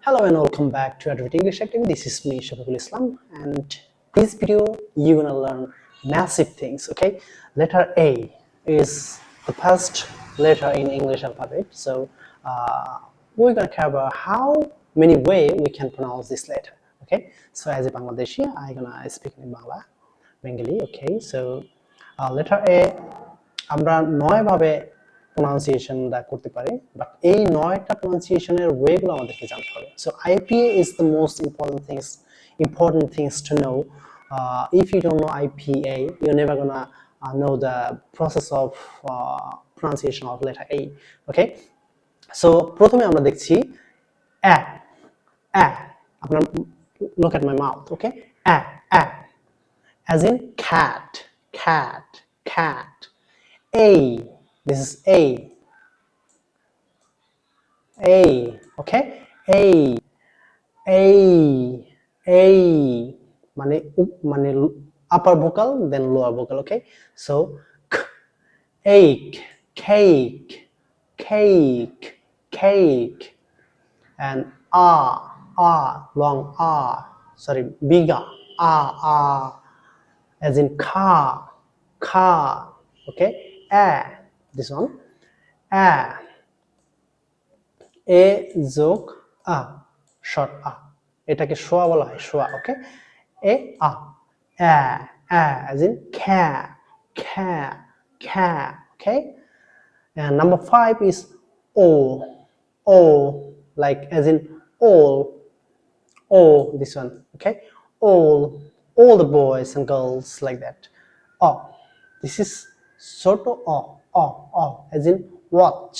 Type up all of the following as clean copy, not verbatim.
Hello and welcome back to Advert English Academy. This is me, Shafaqul Islam, and this video you're gonna learn massive things. Okay, letter A is the first letter in English alphabet, so we're gonna cover how many way we can pronounce this letter. Okay, so as a Bangladeshi, I'm gonna speak in Bangla, Bengali. Okay, so letter A, আমরা নয় ভাবে প্রনাউন্সিয়েশনটা করতে পারি, but এই নয়টা প্রনাউন্সিয়েশনের ওয়েগুলো আমাদেরকে জানতে হবে। So IPA is the most important things to know. If you don't know IPA, you're never gonna know the process of pronunciation of letter A. Okay, so প্রথমে আমরা দেখছি a আপনার look at my mouth. Okay, a as in cat. A, this is A, okay, A, মানে upper vocal then lower vocal. Okay, so cake, and long R, sorry, bigger R, as in car, okay, this one, a যোগ short এটাকে শোয়া বলা হয়, শোয়া, okay, as in care, okay, and number 5 is o, like as in all, this one, okay, all the boys and girls, like that. This is sort of as in watch,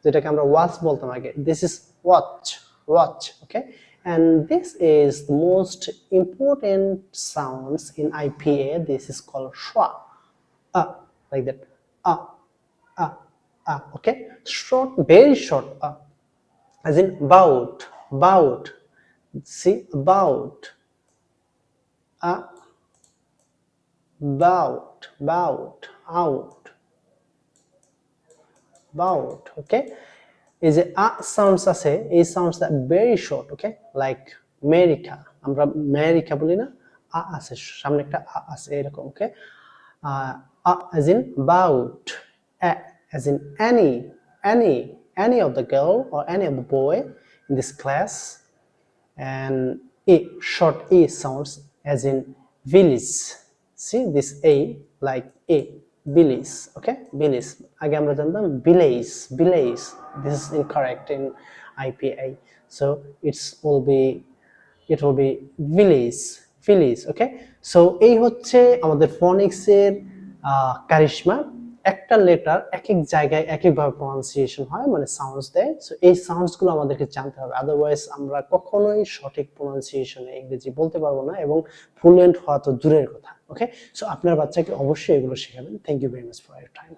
যেটাকে আমরা watch বলতাম আগে, this is watch, okay, and this is the most important sounds in IPA. This is called schwa, like that, okay, short, very short, as in bout, see, bout, out, okay, is a sounds আছে, এই sounds that very short, okay, like America, আমরা America বলি না, আছে সামনে একটা আছে এরকম, okay, as in bout, as in any of the girl or any of the boy in this class, and short e sounds as in village. See this a, like a, village, okay, village, আগে আমরা জানতাম village, this is incorrect in IPA, so it will be village, okay. So এই হচ্ছে আমাদের ফনিক্স এর কারিশমা, একটা letter এক এক জায়গায় এক এক ভাবে প্রনাউন্সিয়েশন হয়, মানে সাউন্ডস দেয়। সো এই সাউন্ডস গুলো আমাদেরকে জানতে হবে, আদারওয়াইজ আমরা কখনোই সঠিক প্রনাউন্সিয়েশনে ইংরেজি বলতে পারবো না, এবং ফ্লুয়েন্ট হওয়া তো দূরের কথা। ওকে, সো আপনার বাচ্চাকে অবশ্যই এগুলো শেখাবেন। Thank you very much for your time.